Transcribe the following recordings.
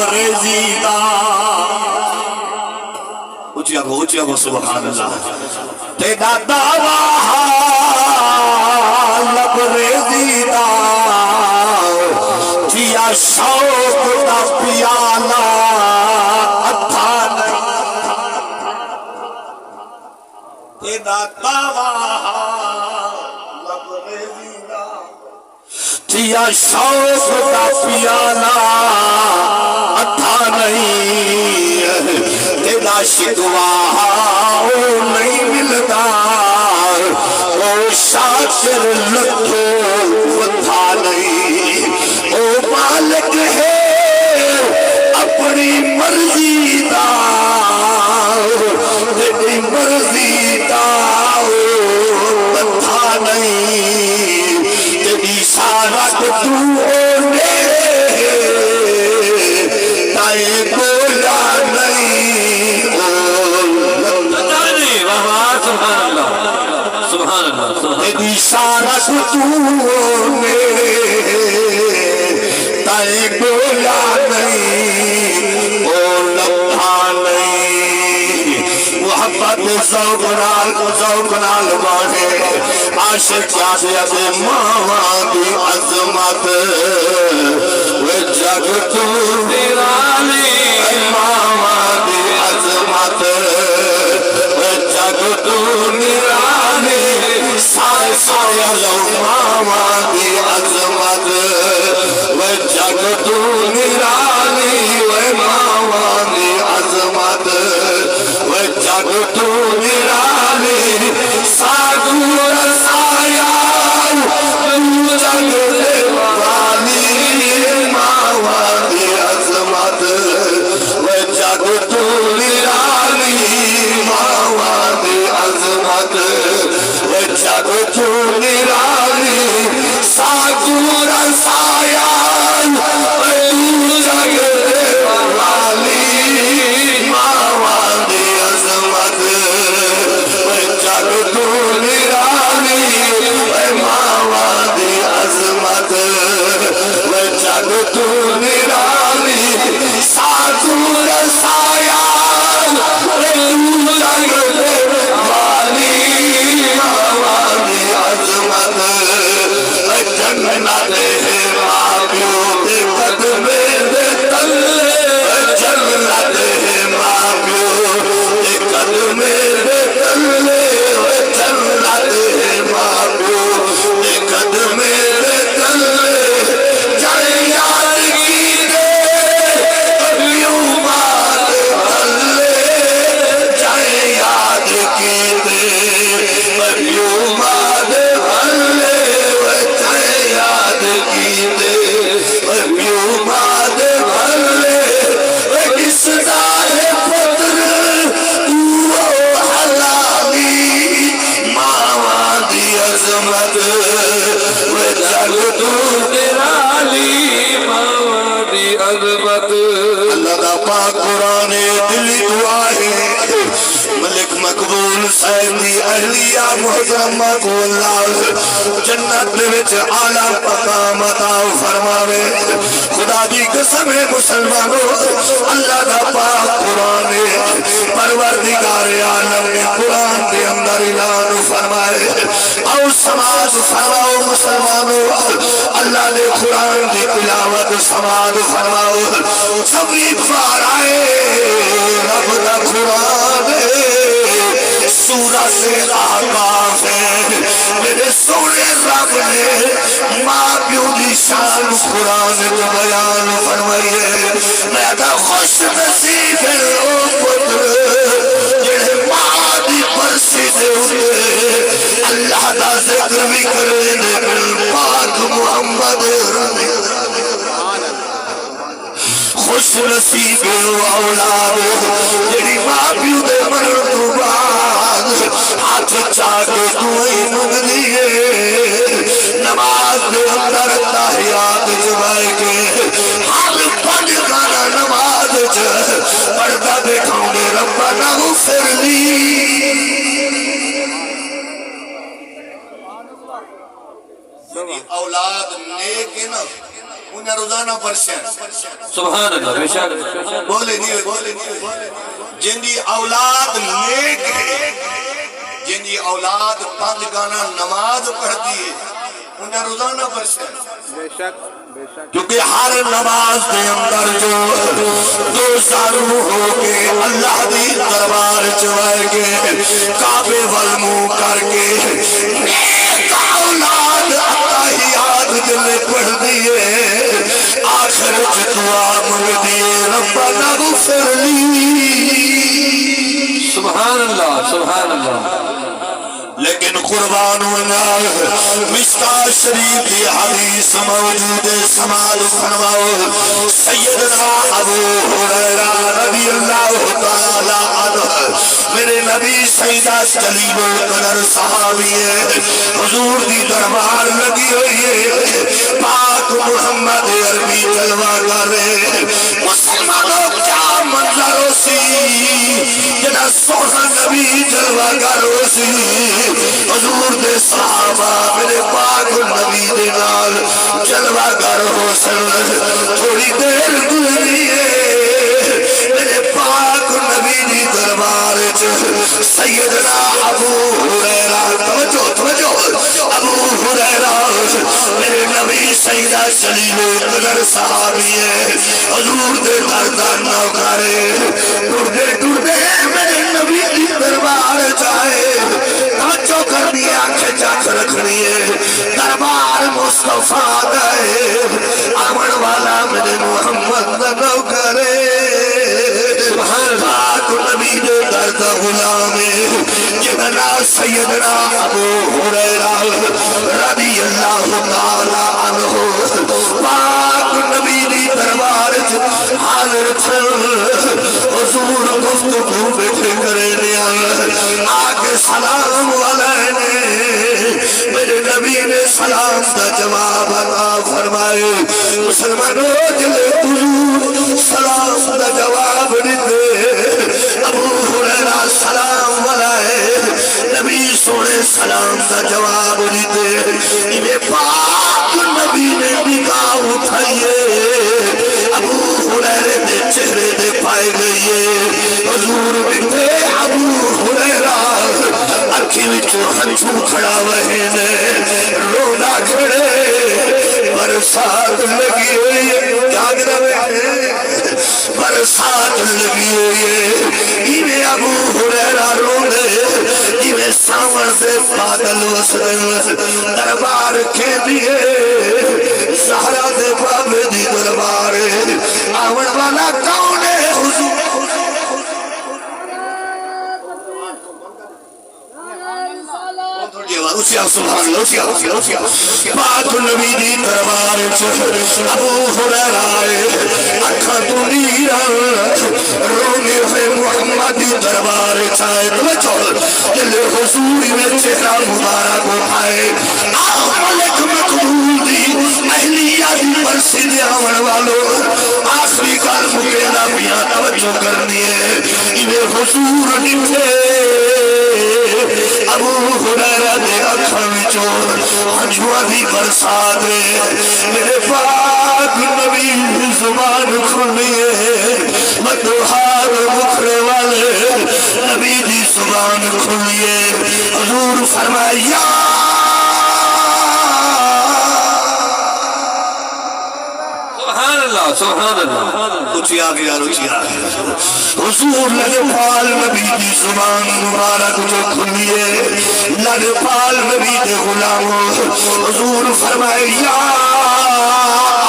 لبریزی دا اچھا کو سبحان اللہ تیرا دعویٰ لبریزی دا جیا شوق دا پیالا اتھا نہیں تیرا دعویٰ لبریزی دا جیا شوق دا پیالا اتھا نہیں تیرا شکوا نہیں ملتا او شاکر لکھو وتھا نہیں او مالک ہے اپنی مرضی دا تیری مرضی دا وتھا نہیں تیری سارا تو تائیں بولا نہیں تیری سارا تو تائیں بولا نہیں او لبھا نہیں محبت ذوق نال بانے عاشق چاہت ماں کی عظمت وہ جگ تو نرالی ماں کی عظمت وہ جگ تو نرالی سائے سایہ لو ماں کی عظمت وہ جگ تو نرالی ماں کی عظمت وہ جگ تو نرالی سادور سایہ جگ والی ماں کی عظمت وہ جگ تو نرالی ماں کی عظمت وہ جگ تو نرالی سادور سایہ جگ والی ماں کی عظمت وہ جگ تو نرالی ماں کی عظمت وہ جگ تو نرالی سادور سایہ جگ والی ماں کی عظمت جنت ہے ماں پیو کے قدمے دے تلے جنت ہے ماں پیو کے قدمے دے تلے جنت ہے ماں پیو کے قدمے دے تلے جائے یاد کی دے ابیوں بات تلے جائے یاد کی دے ابیوں بات تلے جائے یاد کی دے ابیوں بات تلے کس دار پتر تو حلالی ماں دی عظمت وہ جگ تو نرالی ماں دی عظمت اللہ دا پاک قرآن دلی دعا ہے ملک مقبول سیدی اہلیہ محترمہ کو اللہ جنت وچ اعلیٰ مقام عطا فرماوے خدا دی قسم ہے مسلمانوں اللہ دا پاک قرآن پروردگار عالم نے قرآن کے اندر اعلان فرمائے اور سماعت فرماؤ مسلمانوں اللہ نے قرآن کی تلاوت سماعت فرماؤ سبھی بار آئے رب دا قرآن سورت احقاف ہے میرے سونے رب نے ماں پیو دی شان قرآن میں بیان فرمائی ہے میں تا خوش نصیب ہے او پتر جڑے ماں دی پرسی دے ہوئے اللہ دا ذکر بھی کرے دے پاک محمد خوش نصیب اولاد جڑی ماں پیو دے مرن تو بعد ہاتھ چاہ کے کوئی مگدی ہے نماز دے اندر تحیات جبائے کے حال پڑھ گانا نماز پڑھتا دیکھاؤں گے ربنا غفر لی اولاد نیک نا انہیں روزانہ پرشن سبحان اللہ بے شک بولے نہیں جن دی اولاد نیک ہے جن دی اولاد 5 گانا نماز پڑھتی ہے انہیں روزانہ پرشن بے شک کیونکہ ہر نماز کے اندر جو دو سالوں ہو کے اللہ دی دربار چوائے گے کعبے والمو کر کے نیک اولاد اتحیات دل پڑھ دیئے آخر دعا مانگ دیئے ربنا غفر لی سبحان اللہ سبحان اللہ لیکن قربان ہونا مشکاہ شریف کی حدیث موجود سماعت فرماؤ سیدنا ابو ہریرہ رضی اللہ تعالی عنہ میرے نبی سیدہ جلیل القدر صحابی ہے حضور دی دربار لگی ہوئی ہے پاک محمد عربی جلوہ کر رہے مسلمانوں کیا منظر ہو سی جنہ سونا نبی جلوہ کر ہو سی حضور دے صحابہ میرے پاک نبی دے نال جلوہ گر ہو سن تھوڑی دیر گزری ہے میرے پاک نبی دی دربار سیدنا ابو ہریرہ توجہ ابو ہریرہ میرے نبی سیدہ جلیل القدر صحابی ہے حضور دے دردان نوکارے ٹوٹے میرے نبی دی دربار جائے توجہ کرنی ہے آنکھیں جاک رکھنی ہے دربار مصطفیٰ دائے آمن والا میرے محمد نو کرے پاک نبی دے درد غلام جننا سیدنا ابو ہریرہ رضی اللہ تعالی عنہ پاک نبی دی دربار حاضر تھل حضور گفتگو بیٹھے کرے نیا آگے سلام علیہ میرے نبی نے سلام دا جواب عطا فرمائے مسلمانوں جلے حضور سلام دا جواب دیتے ابو ہریرہ سلام علیہ نبی سونے سلام دا جواب دیتے انہیں پاک نبی نے نگاہ اٹھائیے ابو ہریرہ دے چہرے دے پائے گئیے حضور بیٹھے ابو ہریرہ اکھی وچو ہنچو کھڑا وہینے رونا کھڑے برسات لگی ہوئی ہے جاگ رہے برسات لگی ہوئی ہے انہیں ابو ہریرہ رونے انہیں سامر سے بادل وسدن دربار کے لیے سہرہ دے بابے دی دربار آون والا کون ہے حضور سبحان اللہ بات نبی دی دربار ابو ہریرہ اکھا تو نیرہ رونے ہوئے محمد دی دربار چاہے توجہ دل حضور میں چہرہ مبارک اٹھائے ملک مقبول دی اہلیہ دی پرسی دی آمن والو آخری کال مکینا میاں توجہ کرنی ہے انہیں حضور نکلے ابو ہریرہ دے اکھاں وچوں ہنجواں دی برسات میرے پاک نبی زبان کھلی ہے مدحار مکھرے والے نبی دی زبان کھلی ہے حضور فرمایا سبحان اللہ اچھی آگے یار اچھی آگے حضور لڑپال نبی دی زبان مبارک جو کھلیے لڑپال نبی دے غلاموں حضور فرمائے یا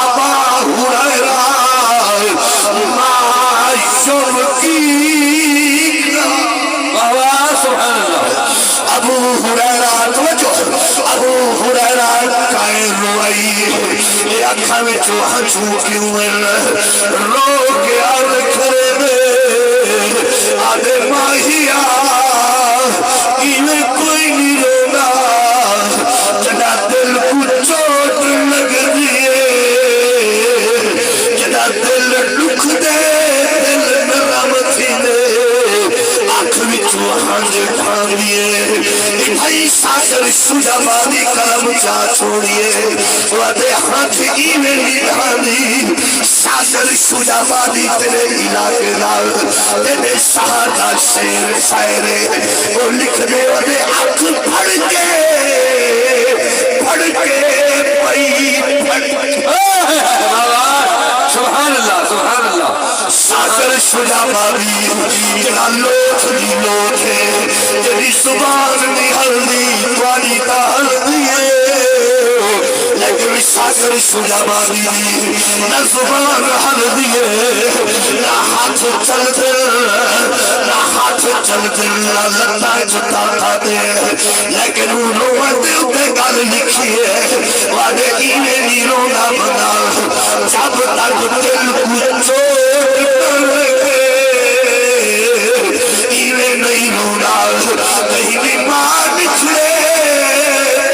ابا ہریرہ ما یبکیک سبحان اللہ ابو ہریرہ توجہ ابو ہریرہ کائے روئی یہ اکھا میں چوہا چوکیوں میں رو کے آر کھرے میں آدھے ماہیا کیویں کوئی نہیں رونا جنا دل کو چوٹ لگ دیئے جنا دل لکھ دے دل نرم تھی دے آنکھ میں چوہا جٹھا دیئے بھائی شاکر شجابادی کرم چا چھوڑیے وعدے ہاتھ ایویں نگاہی شاکر شجابادی تیرے علاقے دار تیرے شہادہ شیر شاعرے وہ لکھ دے وعدے آنکھ پھڑ کے پئی سبحان اللہ سبحان اللہ شاکر شجابادی جنا لوٹ دی لوٹ ہے جنی زبان دی ہلدی توانی تا ہلدی ہے لیکن شاکر شجابادی نہ زبان ہلدی ہے نہ ہاتھ چل دل نہ ہاتھ چل دل نہ لتا جتا تھا دے لیکن انہوں وردے اتے گل لکھی ہے وعدے اینے نیروں نہ بنا جب تک دل کو چوٹ ایویں نہیں رونا کہیں بھی ماں نکلے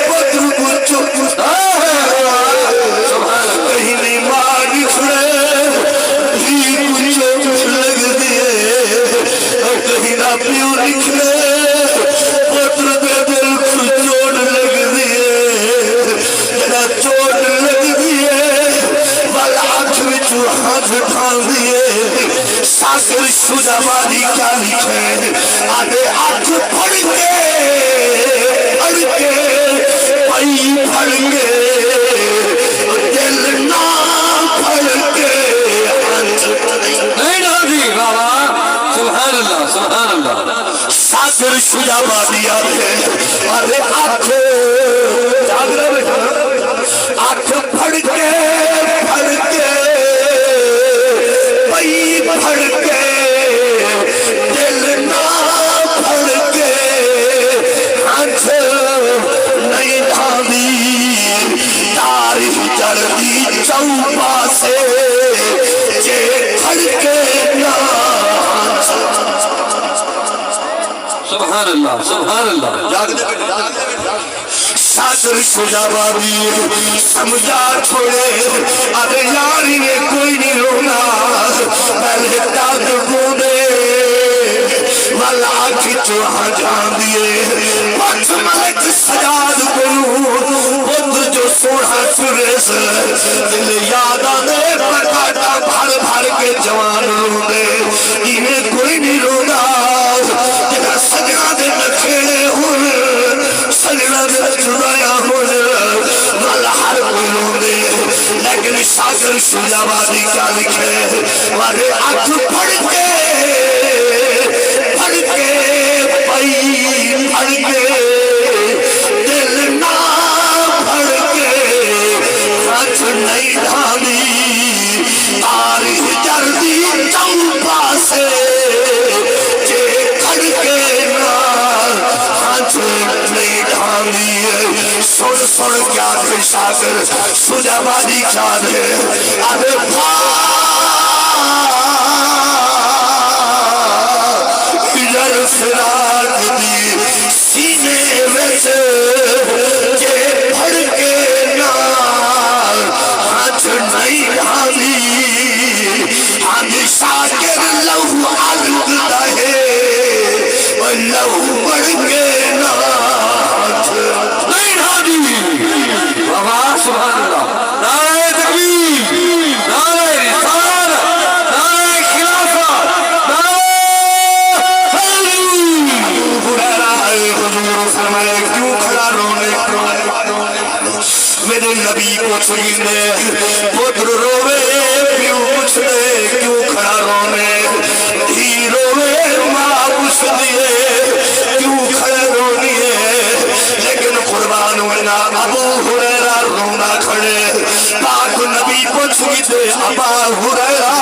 پتر کو چپ کہیں بھی ماں نکلے بھی کو چپ لگ دیے کہیں نہ پیو نکلے پتر دے دل کو چوٹ لگ دیے جنا چوٹ لگ دیے والا آنکھ وچوں ہاتھ ڈھال دیے شاکر شجابادی کیا لکھے آدھے آنکھ پھڑ کے پئی پھڑ کے دل نہ پھڑ کے نہیں ڈھاندی بابا سبحان اللہ سبحان اللہ شاکر شجابادی آدھے آنکھ پھڑ کے پئی پھڑ کے دل نہ پھڑ کے آنکھ نہیں ڈھاندی تاریخ جردی چوپا سے جے پھڑ کے نہ سبحان اللہ سبحان اللہ شاکر شجابادی سمجھا چھوڑے اب یاری نے کوئی نہیں رونا پہلے داد بوندے والا کھچو ہاں جان دیے پاک ملک سجاد کنو بند جو سوڑا سریس دل یاد آنے پکاٹا بھر بھر کے جوان روندے انہیں کوئی نہیں رونا جنہ سجنا دے نکھیڑے ہوئے سجنا دے جدایا ہوئے والا ہر کوئی روندے لیکن شاکر شجابادی کیا لکھے وعدے آنکھ پھڑ کے پئی پھڑ کے دل نہ پھڑ کے ہاتھ نہیں ڈھالی تاریخ جردی چوپا سے جے کھڑ کے نہ ہاتھ نہیں ڈھالی سن کیا تھے شاکر شجابادی کیا دے ارے فراق دی سینے وچ جے پھڑ کے نال ہاتھ نہیں ڈھالی ہم شاکر لہو آلود دہے لہو پڑھ کے ہاتھ نہیں ڈھاندی بابا سبحان اللہ نعرہ تکبیر نعرہ رسالت نعرہ خلافت فرمائے کیوں کھڑا رونے میرے نبی کو چھوڑنے پتر روے پیو پوچھنے کیوں کھڑا رونے دھی روے ماں پوچھ دیے کیوں کھڑے رونیے لیکن قربان ہونا ابو ہریرہ رونا کھڑے پاک نبی کو چھوڑتے ابا ہریرہ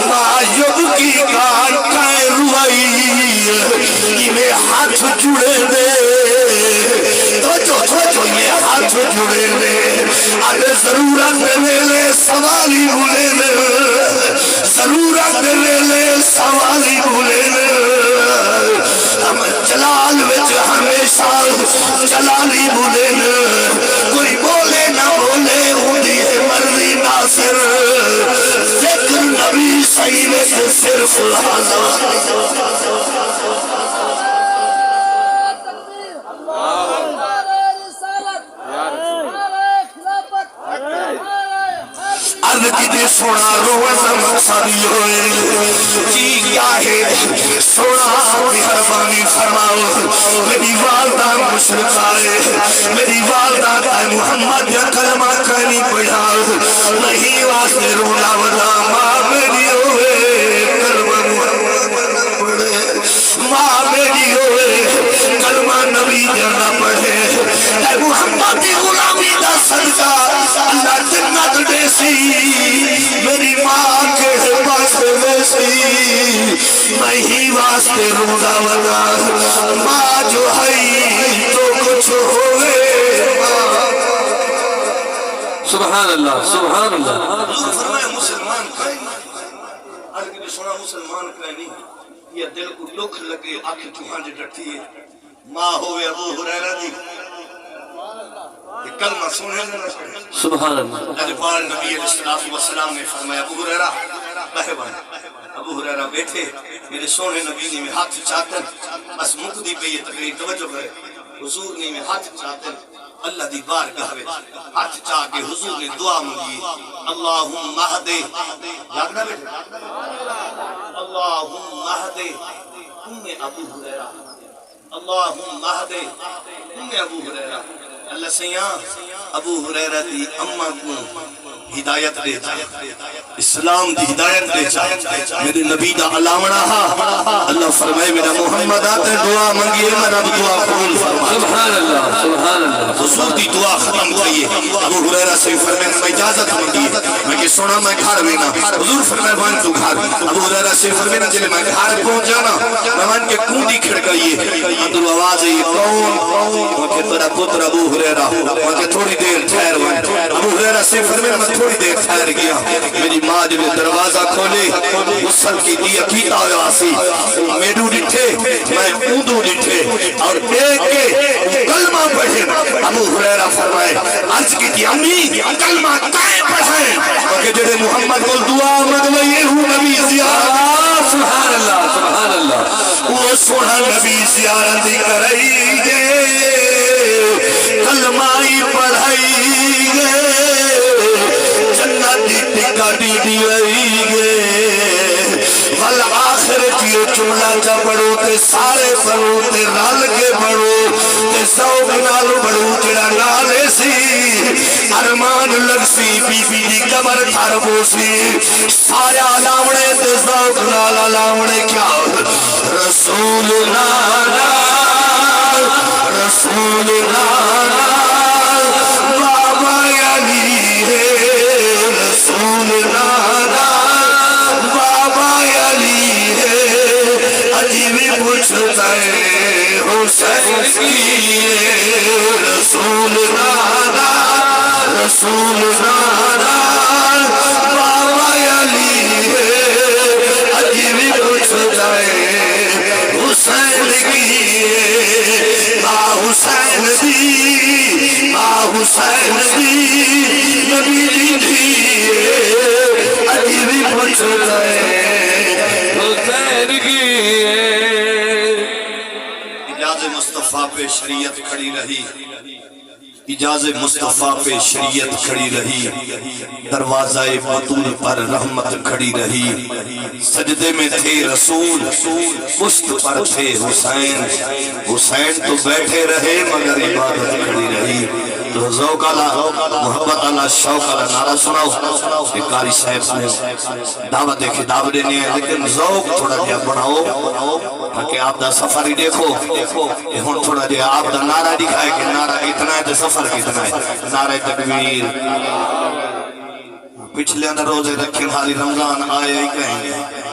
ماں یب کی کائے روائی میں ہاتھ جڑے دے تو یہ ہاتھ جڑے دے اگر ضرورت ویلے سوالی بھولے دے ضرورت ویلے سوالی بھولے دے ہم جلال وچ ہمیشہ جلالی بھولے دے کوئی بولے نہ بولے ہوندی ہے مرضی ناصر ذکر نبی صحیح سے صرف حاضر روزہ مقصد ہوئے جی کیا ہے سونا مہربانی فرماؤ میری والدہ مشرقہ ہے میری والدہ کا محمد یا کلمہ کہنی پڑھا نہیں واسطے رونا ودا ماں میری ہوئے کلمہ محمد پڑھے ماں میری ہوئے کلمہ نبی جانا پڑھے اے محمد دی غلامی دا صدقہ اللہ جنت دے سی میری ماں کے پاس ویسی میں ہی واسطے روزہ ودا ماں جو ہے تو کچھ ہوئے سبحان اللہ سبحان اللہ حضور فرمایا مسلمان کہیں آج کے سونا مسلمان کہیں یہ دل کو دکھ لگے آنکھ چوہاں ڈٹھی ہے ماں ہوئے ابو ہریرہ دی یہ کلمہ سنے نہ سبحان اللہ اجبار نبی علیہ السلام نے فرمایا ابو ہریرہ بہوان ابو ہریرہ بیٹھے میرے سونے نبی نے میں ہاتھ چاہتن بس مقدی پہ یہ تقریر توجہ کرے حضور نے میں ہاتھ چاہتن اللہ دی بارگاہ وچ ہاتھ چاہ کے حضور نے دعا مانگی اللہم اہدے یاد نہ بیٹھے اللہم اہدے ابو ہریرہ اللہم اہدے ابو ہریرہ اللہ سیاں ابو ہریرہ دی اماں کو ہدایت دے جائے اسلام دی ہدایت دے جائے میرے نبی دا علامنا اللہ فرمائے میرا محمد آتے دعا منگیے میں رب دعا قبول فرمائے سبحان اللہ سبحان اللہ حضور دی دعا ختم کریے ابو ہریرہ سے فرمائے میں اجازت منگیے میں کہ سونا میں گھر بینا حضور فرمائے وان تو گھر ابو ہریرہ سے فرمائے نا جلے میں گھر پہنچ جانا میں وان کے کونڈی کھڑکائیے اندر آواز ہے کون وہ کہ تیرا پتر ابو ہریرہ وہ کہ تھوڑی دیر ٹھہر وان ابو ہریرہ سے فرمائے میں تھوڑی دیر ٹھہر گیا میری ماں جب دروازہ کھولے غسل کی دیا کیتا ہوا سی میڈو ڈٹھے میں اودو ڈٹھے اور ایک کے کلمہ پڑھے ابو ہریرہ فرمائے عرض کی تھی امی کلمہ کائیں پڑھیں کہ جڑے محمد کو دعا مگوئے ہوں نبی زیارت سبحان اللہ سبحان اللہ وہ سونا نبی زیارت کرئی گے کلمائی پڑھائی گے جنتی ٹکا دی آئی گے والآخرت یہ جملہ جا پڑھو تے سارے پڑھو تے رال کے پڑھو تے سوگ نال پڑھو جڑا نالے سی ارمان لگ سی بی بی دی قبر تھاربو سی سارے علاوڑے تے سوگ نال علاوڑے کیا رسول نانا رسول نانا بابا علی ہے رسول نانا بابا علی ہے عجیبی پوچھتا ہے حسین کی رسول نانا رسول نانا بابا علی ہے عجیبی پوچھتا ہے حسین کی حسین دی حسین دی نبی دی عجیبی پوچھتا ہے حسین کی اجاز مصطفیٰ پہ شریعت کھڑی رہی اجاز مصطفیٰ پہ شریعت کھڑی رہی دروازہ بطول پر رحمت کھڑی رہی سجدے میں تھے رسول پشت پر تھے حسین حسین تو بیٹھے رہے مگر عبادت کھڑی رہی تو ذوق اللہ محبت اللہ شوق اللہ نعرہ سناؤ ایک قاری صاحب نے دعوت دیکھے دعوت دینے ہیں لیکن ذوق تھوڑا دیا بڑھاؤ تاکہ آپ دا سفر ہی دیکھو یہ ہون تھوڑا دیا آپ دا نعرہ دکھائے کہ نعرہ اتنا ہے تو سفر کتنا ہے نعرہ تکبیر پچھلے اندر روزے رکھیں حالی رمضان آئے ہی کہیں گے